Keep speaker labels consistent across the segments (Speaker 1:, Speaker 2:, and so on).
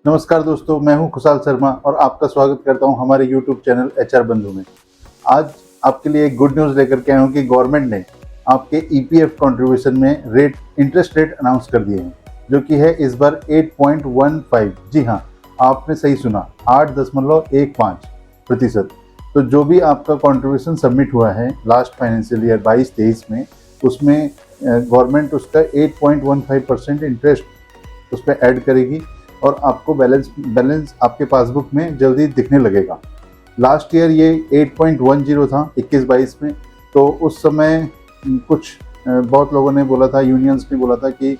Speaker 1: नमस्कार दोस्तों, मैं हूं खुशाल शर्मा और आपका स्वागत करता हूं हमारे YouTube चैनल HR बंधु में। आज आपके लिए एक गुड न्यूज़ लेकर के आया हूं कि गवर्नमेंट ने आपके EPF कंट्रीब्यूशन में इंटरेस्ट रेट अनाउंस कर दिए हैं, जो कि है इस बार 8.15। जी हाँ, आपने सही सुना, 8.15%। तो जो भी आपका कंट्रीब्यूशन सबमिट हुआ है लास्ट फाइनेंशियल ईयर 22-23 में, उसमें गवर्नमेंट उसका 8.15% इंटरेस्ट उस पर ऐड करेगी और आपको बैलेंस आपके पासबुक में जल्दी दिखने लगेगा। लास्ट ईयर ये 8.10 था 21-22 में। तो उस समय कुछ बहुत लोगों ने बोला था, यूनियंस ने बोला था कि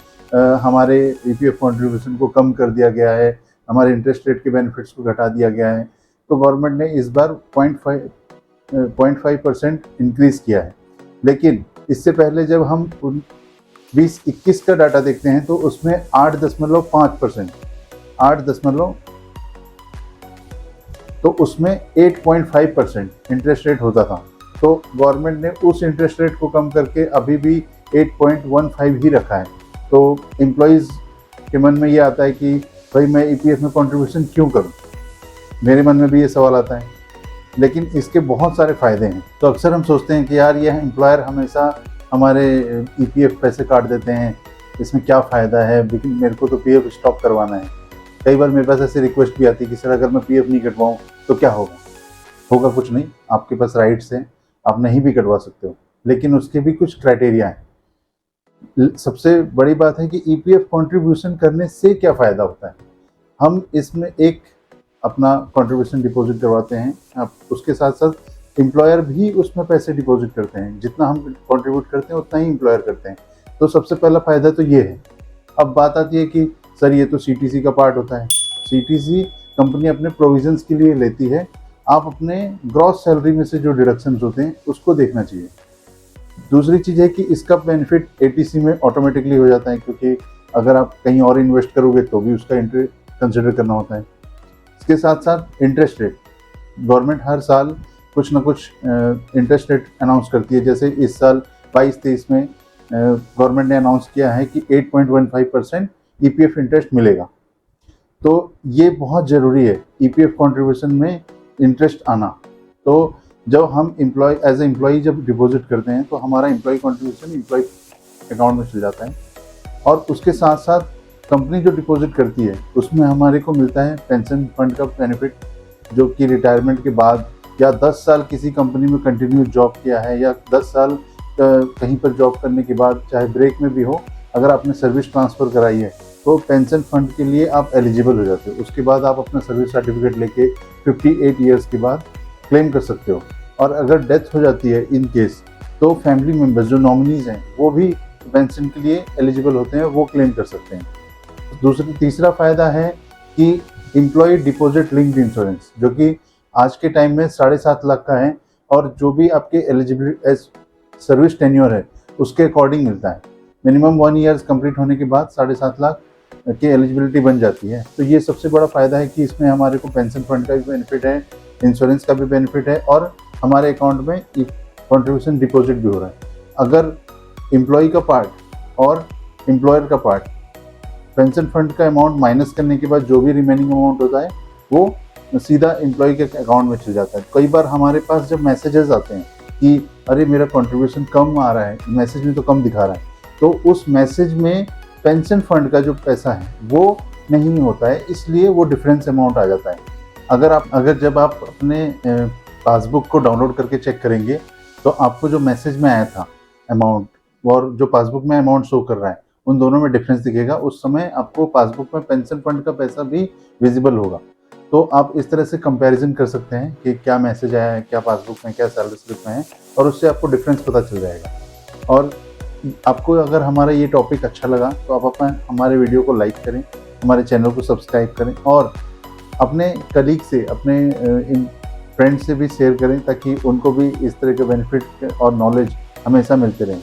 Speaker 1: हमारे EPF कंट्रीब्यूशन को कम कर दिया गया है, हमारे इंटरेस्ट रेट के बेनिफिट्स को घटा दिया गया है। तो गवर्नमेंट ने इस बार 0.5% इंक्रीज़ किया है। लेकिन इससे पहले जब हम 20-21 का डाटा देखते हैं तो उसमें 8.5%, तो उसमें 8.5% इंटरेस्ट रेट होता था। तो गवर्नमेंट ने उस इंटरेस्ट रेट को कम करके अभी भी 8.15 ही रखा है। तो एम्प्लॉइज़ के मन में ये आता है कि भाई मैं EPF में कंट्रीब्यूशन क्यों करूं? मेरे मन में भी ये सवाल आता है। लेकिन इसके बहुत सारे फ़ायदे हैं। तो अक्सर हम सोचते हैं कि यार ये एम्प्लॉयर हमेशा हमारे EPF पैसे काट देते हैं, इसमें क्या फ़ायदा है, लेकिन मेरे को तो PF स्टॉप करवाना है। कई बार मेरे पास ऐसी रिक्वेस्ट भी आती है कि सर अगर मैं PF नहीं कटवाऊँ तो क्या होगा? होगा कुछ नहीं, आपके पास राइट्स हैं, आप नहीं भी कटवा सकते हो, लेकिन उसके भी कुछ क्राइटेरिया हैं। सबसे बड़ी बात है कि EPF कंट्रीब्यूशन करने से क्या फ़ायदा होता है। हम इसमें एक अपना कंट्रीब्यूशन डिपॉजिट करवाते हैं, अब उसके साथ साथ एम्प्लॉयर भी उसमें पैसे डिपॉजिट करते हैं। जितना हम कंट्रीब्यूट करते हैं उतना ही एम्प्लॉयर करते हैं। तो सबसे पहला फ़ायदा तो ये है। अब बात आती है कि सर ये तो CTC का पार्ट होता है। CTC कंपनी अपने प्रोविजंस के लिए लेती है, आप अपने ग्रॉस सैलरी में से जो डिडक्शंस होते हैं उसको देखना चाहिए। दूसरी चीज़ है कि इसका बेनिफिट ATC में ऑटोमेटिकली हो जाता है, क्योंकि अगर आप कहीं और इन्वेस्ट करोगे तो भी उसका इंटरेस्ट कंसिडर करना होता है। इसके साथ साथ इंटरेस्ट रेट, गवर्नमेंट हर साल कुछ ना कुछ इंटरेस्ट रेट अनाउंस करती है। जैसे इस साल 22-23 में गवर्नमेंट ने अनाउंस किया है कि 8.15% EPF इंटरेस्ट मिलेगा। तो ये बहुत ज़रूरी है EPF कंट्रीब्यूशन में इंटरेस्ट आना। तो जब हम एज ए एम्प्लॉई जब डिपॉजिट करते हैं तो हमारा एम्प्लॉई कंट्रीब्यूशन एम्प्लॉई अकाउंट में चल जाता है, और उसके साथ साथ कंपनी जो डिपॉजिट करती है उसमें हमारे को मिलता है पेंशन फंड का बेनिफिट, जो कि रिटायरमेंट के बाद या 10 साल किसी कंपनी में कंटिन्यू जॉब किया है या 10 साल कहीं पर जॉब करने के बाद, चाहे ब्रेक में भी हो, अगर आपने सर्विस ट्रांसफ़र कराई है तो पेंशन फंड के लिए आप एलिजिबल हो जाते हो। उसके बाद आप अपना सर्विस सर्टिफिकेट लेके 58 ईयर्स के बाद क्लेम कर सकते हो। और अगर डेथ हो जाती है इन केस, तो फैमिली मेम्बर्स जो नॉमिनीज़ हैं वो भी पेंशन के लिए एलिजिबल होते हैं, वो क्लेम कर सकते हैं। तीसरा फ़ायदा है कि एम्प्लॉय डिपॉजिट लिंक्ड इंश्योरेंस, जो कि आज के टाइम में 7.5 लाख का है, और जो भी आपके एलिजिबिलिटी एज सर्विस टेन्योर है उसके अकॉर्डिंग मिलता है। मिनिमम 1 ईयर्स कंप्लीट होने के बाद 7.5 लाख की एलिजिबिलिटी बन जाती है। तो ये सबसे बड़ा फ़ायदा है कि इसमें हमारे को पेंशन फंड का भी बेनिफिट है, इंश्योरेंस का भी बेनिफिट है, और हमारे अकाउंट में कंट्रीब्यूशन डिपॉजिट भी हो रहा है। अगर एम्प्लॉय का पार्ट और एम्प्लॉयर का पार्ट, पेंशन फंड का अमाउंट माइनस करने के बाद जो भी रिमेनिंग अमाउंट होता है वो सीधा एम्प्लॉय के अकाउंट में चल जाता है। कई बार हमारे पास जब मैसेजेस आते हैं कि अरे मेरा कंट्रीब्यूशन कम आ रहा है, मैसेज में तो कम दिखा रहा है, तो उस मैसेज में पेंशन फंड का जो पैसा है वो नहीं होता है, इसलिए वो डिफरेंस अमाउंट आ जाता है। अगर जब आप अपने पासबुक को डाउनलोड करके चेक करेंगे तो आपको जो मैसेज में आया था अमाउंट और जो पासबुक में अमाउंट शो कर रहा है, उन दोनों में डिफरेंस दिखेगा। उस समय आपको पासबुक में पेंशन फंड का पैसा भी विजिबल होगा। तो आप इस तरह से कंपैरिजन कर सकते हैं कि क्या मैसेज आया है, क्या पासबुक में, क्या सैलरी स्लिप में है, और उससे आपको डिफरेंस पता चल जाएगा। और आपको अगर हमारा ये टॉपिक अच्छा लगा तो आप हमारे वीडियो को लाइक करें, हमारे चैनल को सब्सक्राइब करें, और अपने कलीग से, अपने इन फ्रेंड से भी शेयर करें, ताकि उनको भी इस तरह के बेनिफिट और नॉलेज हमेशा मिलते रहें।